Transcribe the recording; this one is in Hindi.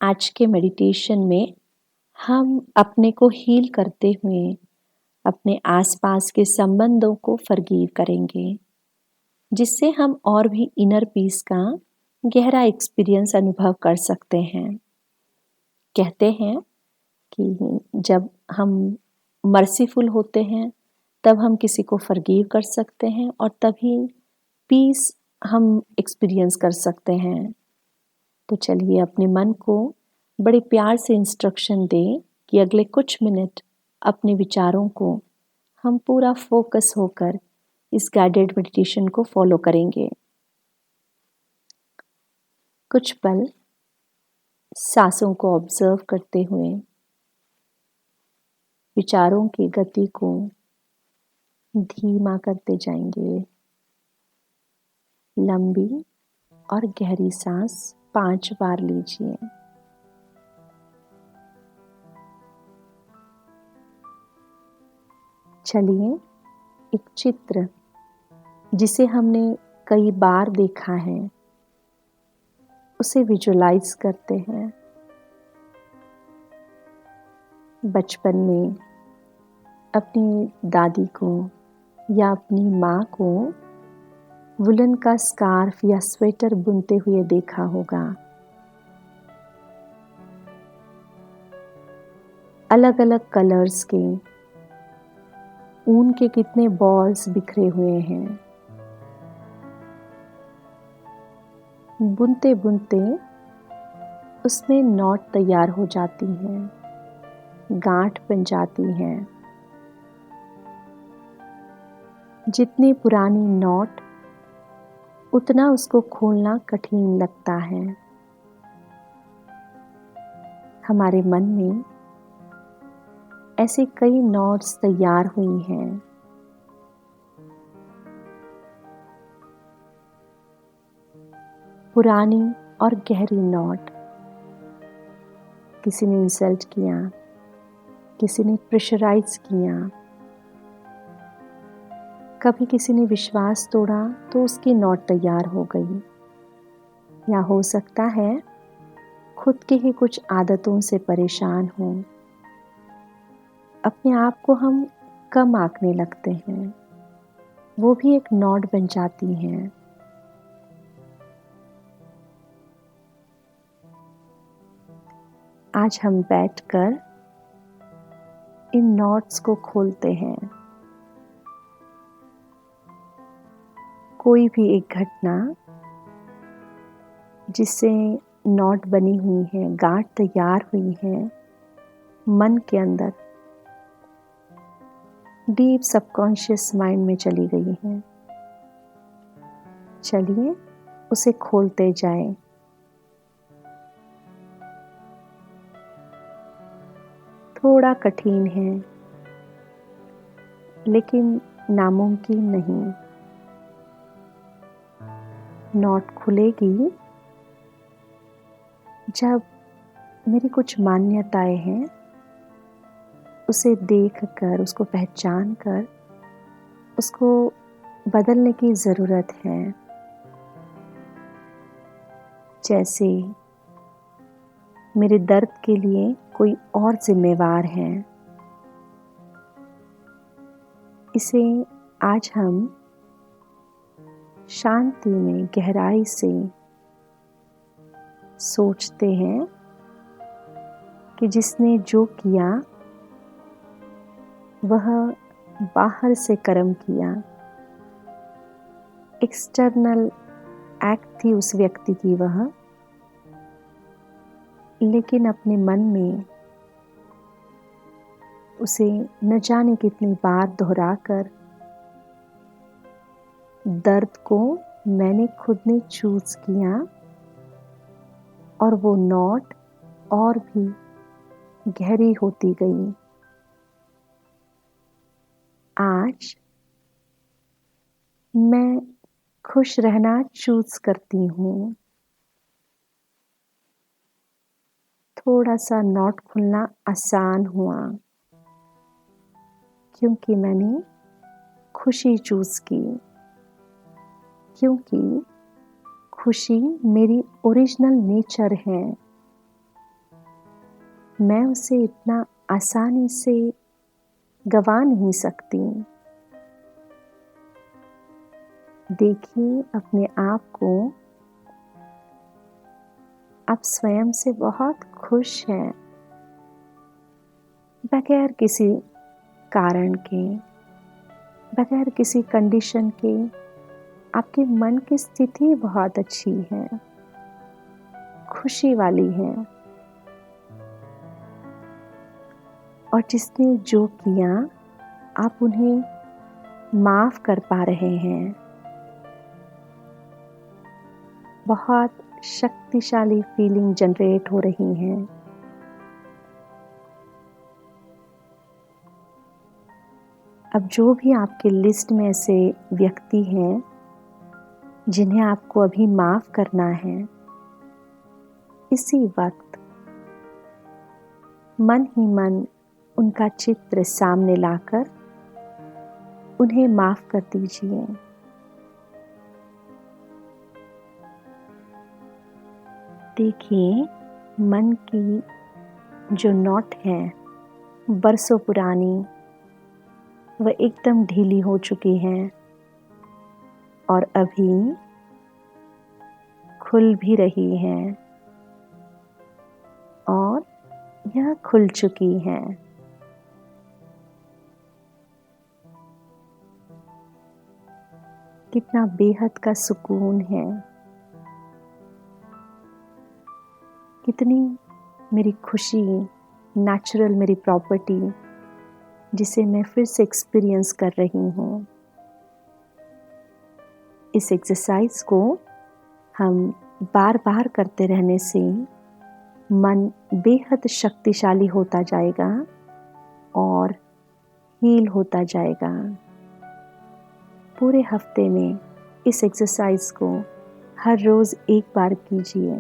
आज के मेडिटेशन में हम अपने को हील करते हुए अपने आसपास के संबंधों को फॉरगिव करेंगे, जिससे हम और भी इनर पीस का गहरा एक्सपीरियंस अनुभव कर सकते हैं। कहते हैं कि जब हम मर्सीफुल होते हैं तब हम किसी को फॉरगिव कर सकते हैं और तभी पीस हम एक्सपीरियंस कर सकते हैं। तो चलिए अपने मन को बड़े प्यार से इंस्ट्रक्शन दें कि अगले कुछ मिनट अपने विचारों को हम पूरा फोकस होकर इस गाइडेड मेडिटेशन को फॉलो करेंगे। कुछ पल सांसों को ऑब्जर्व करते हुए विचारों की गति को धीमा करते जाएंगे। लंबी और गहरी सांस 5 बार लीजिए। चलिए एक चित्र जिसे हमने कई बार देखा है उसे विजुलाइज करते हैं। बचपन में अपनी दादी को या अपनी माँ को वुलन का स्कार्फ या स्वेटर बुनते हुए देखा होगा। अलग अलग कलर्स के ऊन के कितने बॉल्स बिखरे हुए हैं। बुनते बुनते उसमें नॉट तैयार हो जाती हैं, गांठ बन जाती हैं। जितनी पुरानी नॉट उतना उसको खोलना कठिन लगता है। हमारे मन में ऐसे कई नॉट्स तैयार हुई हैं। पुरानी और गहरी नॉट। किसी ने इंसल्ट किया, किसी ने प्रेशराइज किया, कभी किसी ने विश्वास तोड़ा तो उसकी नॉट तैयार हो गई। या हो सकता है खुद की ही कुछ आदतों से परेशान हो, अपने आप को हम कम आंकने लगते हैं, वो भी एक नॉट बन जाती हैं। आज हम बैठकर इन नॉट्स को खोलते हैं। कोई भी एक घटना जिससे नॉट बनी हुई है, गांठ तैयार हुई है मन के अंदर, डीप सबकॉन्शियस माइंड में चली गई है। चलिए उसे खोलते जाएं। थोड़ा कठिन है लेकिन नामुमकिन नहीं। नॉट खुलेगी जब मेरी कुछ मान्यताएं हैं उसे देखकर, उसको पहचान कर उसको बदलने की ज़रूरत है। जैसे मेरे दर्द के लिए कोई और जिम्मेवार है। इसे आज हम शांति में गहराई से सोचते हैं कि जिसने जो किया वह बाहर से कर्म किया, एक्सटर्नल एक्ट थी उस व्यक्ति की वह, लेकिन अपने मन में उसे न जाने कितनी बार दोहराकर दर्द को मैंने खुद ने चूज किया और वो नॉट और भी गहरी होती गई। आज मैं खुश रहना चूज करती हूँ। थोड़ा सा नॉट खुलना आसान हुआ क्योंकि मैंने खुशी चूज की, क्योंकि खुशी मेरी ओरिजिनल नेचर है। मैं उसे इतना आसानी से गवा नहीं सकती। देखिए अपने आप को, आप स्वयं से बहुत खुश हैं, बगैर किसी कारण के, बगैर किसी कंडीशन के। आपके मन की स्थिति बहुत अच्छी है, खुशी वाली है। और जिसने जो किया, आप उन्हें माफ कर पा रहे हैं। बहुत शक्तिशाली फीलिंग जनरेट हो रही है। अब जो भी आपके लिस्ट में ऐसे व्यक्ति हैं जिन्हें आपको अभी माफ करना है, इसी वक्त मन ही मन उनका चित्र सामने लाकर उन्हें माफ कर दीजिए। देखिए मन की जो नॉट है बरसों पुरानी, वह एकदम ढीली हो चुकी है और अभी खुल भी रही है और यह खुल चुकी है। कितना बेहद का सुकून है, कितनी मेरी खुशी, नेचुरल मेरी प्रॉपर्टी, जिसे मैं फिर से एक्सपीरियंस कर रही हूँ। इस एक्सरसाइज को हम बार बार करते रहने से मन बेहद शक्तिशाली होता जाएगा और हील होता जाएगा। पूरे हफ्ते में इस एक्सरसाइज को हर रोज़ एक बार कीजिए।